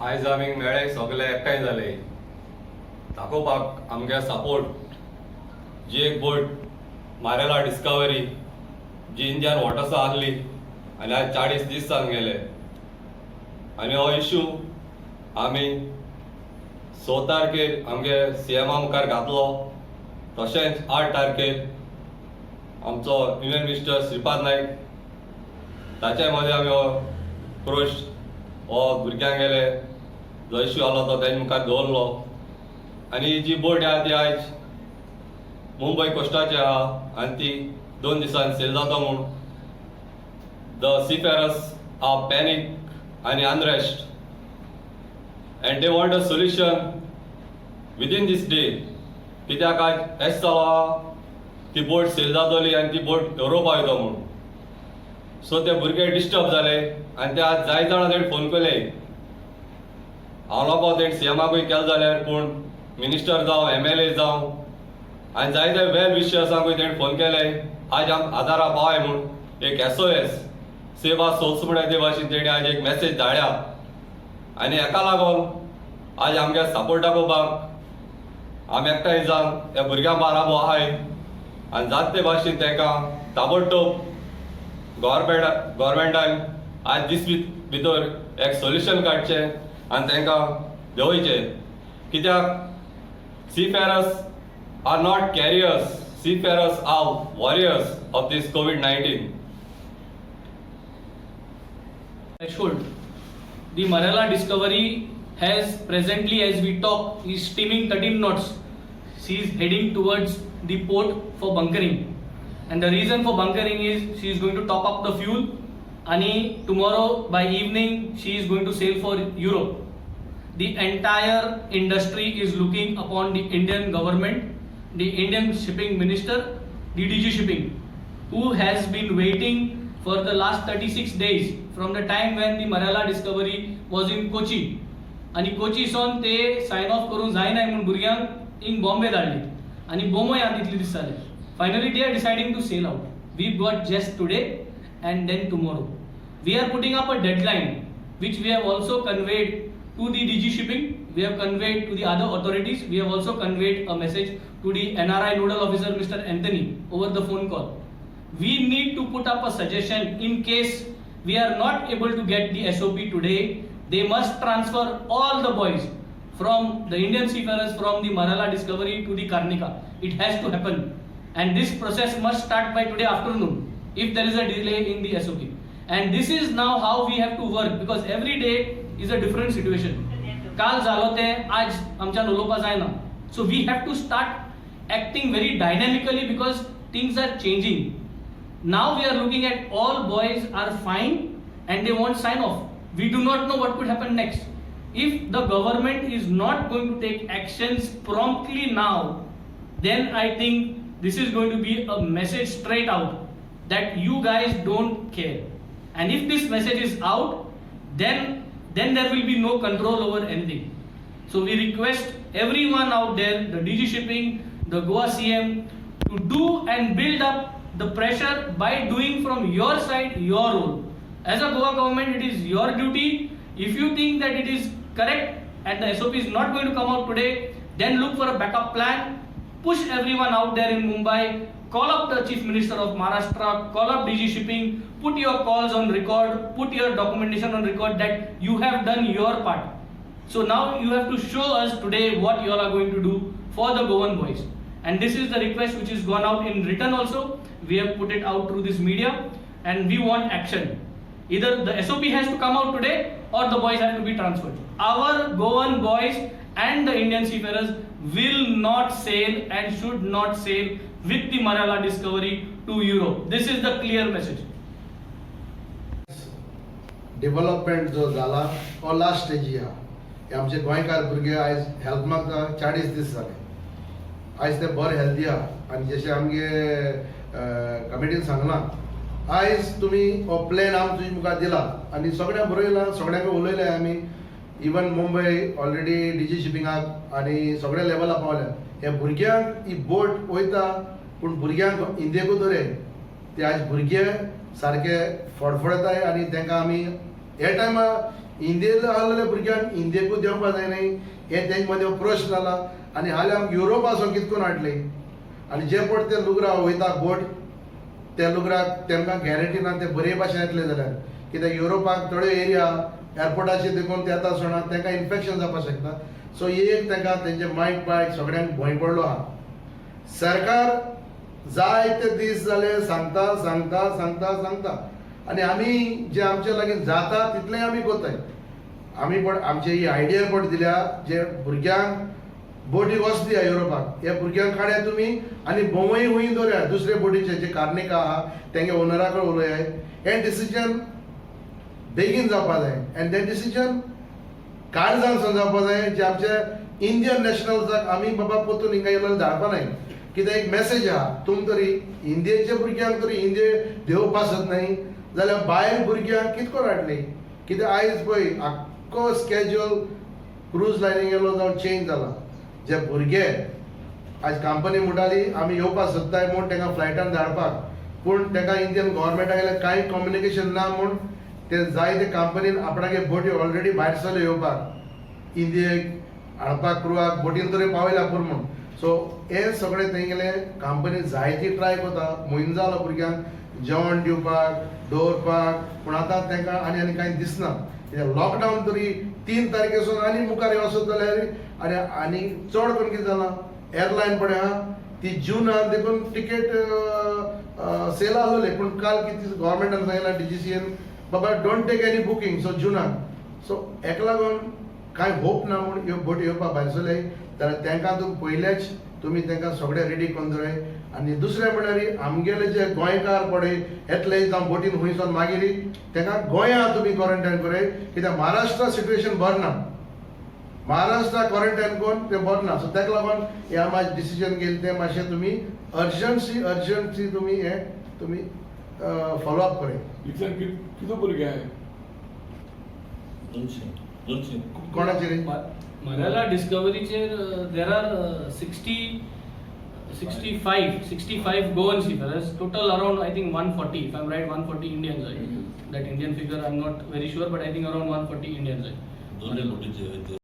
आयज आमी मेळे सगळे एकठांय जाले दाखोवपाक आमगे सपोर्ट जी एक बोट मारेला डिस्कवरी जी इंडियन वॉटर्स आहली आनी आज 40 दीस जावन गेले आनी हो इश्यू आमी 6 तारखेर आमगे सीएमा मुखार घातलो तशेंच 8 तारखेर आमचो युनियन मिनिस्टर श्रीपाद नायक ताचे मध्ये आमी हो प्रोस्ट हो भुरग्यांक गेले जो इश्यू आलो तो तेजे मुखार दवरलो आनी जी बोट आहा ती आयज मुंबय कोस्टाची आहा आनी ती 2 दिसांनी सेल जाता म्हूण द सीफेरर्स आर पॅनीक आनी unrest and they want a solution within this day कित्याक आज एस जालो ती बोट सेल जातली आनी ती बोट युरोपा वयता म्हूण सो ते भुरगे डिस्टर्ब जाले आनी ते आज जाय जाणां तेणे फोन केले हांव लोको तेणे सीएमाकूय केले जाल्यार पूण मिनिस्टर जावं MLA जावं आनी जायते वेल विशर्सांकूय तेणे फोन केले आज आदारा पावय म्हूण एक SOS सेवा सोल्स म्हण ते भाशेन तेणे आज एक मेसेज धाडल्या आनी हेका लागून आज आमगे सपोर्ट दाखोवपाक आमी एकठांय जावन ह्या भुरग्यां बाराबो आहाय आनी जात ते भाशेन तांकां ताबडतोब गव्हर्मेंटान आज दीस भितर एक सोल्युशन काडचें आनी तांकां देंवयचें कित्याक seafarers are not carriers seafarers are warriors of this COVID-19. Threshold. The Marella Discovery has presently, as we talk, is steaming 13 knots. She is heading towards the port for bunkering, and the reason for bunkering is she is going to top up the fuel. And tomorrow by evening she is going to sail for Europe. The entire industry is looking upon the Indian government, the Indian shipping minister, the DG shipping, who has been waiting for the last 36 days from the time when the Marella Discovery was in Kochi. आणि कोची सोन ते sign of करूंक जायना म्हणून भुरग्यांक इंग बॉम्बे धाडली आणि बोमोय आहा तितली दीस जाले. Finally they are deciding to sell out. We got just today and then tomorrow. We are putting up a deadline which we have also conveyed to the DG shipping, we have conveyed to the other authorities, we have also conveyed a message to the NRI nodal officer Mr. Anthony over the phone call. We need to put up a suggestion in case we are not able to get the SOP today. They must transfer all the boys from the Indian seafarers from the Marella Discovery to the Karnika. It has to happen, and this process must start by today afternoon if there is a delay in the SOP. And this is now how we have to work, because every day is a different situation. काल झालो ते आज आमच्यान उलोवपा जायना. So we have to start acting very dynamically because things are changing. Now we are looking at all boys are fine and they want sign off. We do not know what could happen next. If the government is not going to take actions promptly now, then I think this is going to be a message straight out that you guys don't care. And if this message is out, then there will be no control over anything. So we request everyone out there, the DG shipping, the Goa CM, to do and build up the pressure by doing from your side your role. As a Goa government, it is your duty. If you think that it is correct and the SOP is not going to come out today, then look for a backup plan. Push everyone out there in Mumbai. Call up the Chief Minister of Maharashtra, call up DG Shipping, put your calls on record, put your documentation on record that you have done your part. So now you have to show us today what you all are going to do for the Goan boys. And this is the request which is gone out in written also. We have put it out through this media and we want action. Either the SOP has to come out today or the boys have to be transferred. Our Goan boys and the Indian seafarers will not sail and should not sail with the Marella Discovery to Europe. This is the clear message. Development जो जाला तो last स्टेजी हा. हे आमचे गोंयकार भुरगे आयज health म्हाका 40 दीस जाले. आयज ते बरे हेल्दी हा आनी जशें आमगे कमिटीन सांगला आयज तुमी हो प्लॅन आमकां तुजे मुखार दिला आनी सगळ्यांक बरयला, सगळ्यांक उलयले आमी. इवन मुंबय ऑलरेडी DG शिपिंगाक आनी सगळ्या लेवला पावल्या. हे भुरग्यांक ही बोट वयता पूण भुरग्यांक इंडियेकूच दवरे ते आज भुरगे सारके फडफडताय आनी तांकां आमी हे टायमार इंडियेंत आसलेल्या भुरग्यांक इंडियेकूच देवपा जायनाय हे तेंचे मदें प्रश्न जाला आनी हालीं आमकां युरोप आसून कितकून हाडले आनी जे पट ते लुगरा वयता बोट त्या लुगराक तेमकां गॅरंटी ना ते बरे भाशेन येतले जाल्यार कित्याक युरोपाक थोडे एरिया एअरपोर्टाचेर देखून ते येता आसतना तांकां इन्फेक्शन जावपाक शकता सो एक तांकां तेंचे मायक पायक सगळ्यांक भंय पडलो आहा सरकार जायते दीस जाले सांगता आनी आमी जे आमचे लागीं जाता तितलें आमी कोताय आमी पण आमचे ही आयडिया पण दिल्या जे भुरग्यांक बोटीक वचली युरोपाक ह्या भुरग्यांक काड्या तुमी आनी भोंवय हुंय दवरया दुसरे बोटीचे जे कार्निका आहा तेंगे ओनरा कडेन उलयाय हे डिसिजन बेगीन जावपा जाय एंड ते डिसिजन काळजान जावपा जाय जे आमचे इंडियन नॅशनल्साक आमी बाबा पोतून हिंगा येयलो धाडपा नाय कित्याक एक मेसेज आहा तुम तरी इंडियेच्या भुरग्यांक तरी इंडिये देवपा सोदनाय जाल्यार भायर भुरग्यांक कितको हाडली कित्याक आयज पळय आख्खो स्केड्यूल क्रूज लायनींगेलो जावन चेंज जाला जे भुरगे आज कंपनी म्हणटाली आमी येवपाक सोदताय म्हूण तांकां फ्लायटान धाडपाक पूण तांकां इंडियन गव्हर्मेंटा कडल्यान कांय कम्युनिकेशन ना म्हूण ते जायते कंपनीन आपणागे बोटी ऑलरेडी भायर सरले येवपाक इंडियेक हाडपाक क्रुवाक बोटीन तरी पावयल्या पूण म्हूण सो हे सगळें तेंगेले कंपनी जायती ट्राय करता म्हयनो जालो भुरग्यांक जेवण दिवपाक दवरपाक पूण आतां तांकां आनी कांय दिसना लॉकडावन तरी 3 तारखेसून आनी मुखार वचत जाल्यार आनी चड करून कितें जालां एअरलायन पळय आहा ती जूनाक देखून टिकेट सेल आसलोले पूण काल कितें गव्हर्मेंटान सांगलां DGCN बाबा don't take any booking so जूनाक सो हेका लागून कांय होप ना म्हूण ह्यो बोटी येवपाक भायर सरले जाल्यार तांकां तुमी पयलेच तुमी तांकां सगळें रेडी करून दवराय आनी दुसरें म्हणल्यार आमगेले जे गोंयकार पळय येतले जावं बोटीन हुंयसून मागीर तांकां गोंया तुमी क्वॉरंटायन कराय कित्याक महाराष्ट्रा सिट्युएशन बरें ना महाराष्ट्रा क्वॉरंटायन करून ते बरें ना सो ताका लागून हे मातशें डिसिजन घेतलें तें मातशें तुमी अर्जंटसी तुमी हे तुमी फॉलोअप कराय कितले भुरगे आहाय कोणाचे रे मराला डिस्कवरीचेर there are 65 Goan seafarers, total around I think 140, if I'm right, 140 Indians. That Indian figure I'm not very sure, but I think around 140 Indians.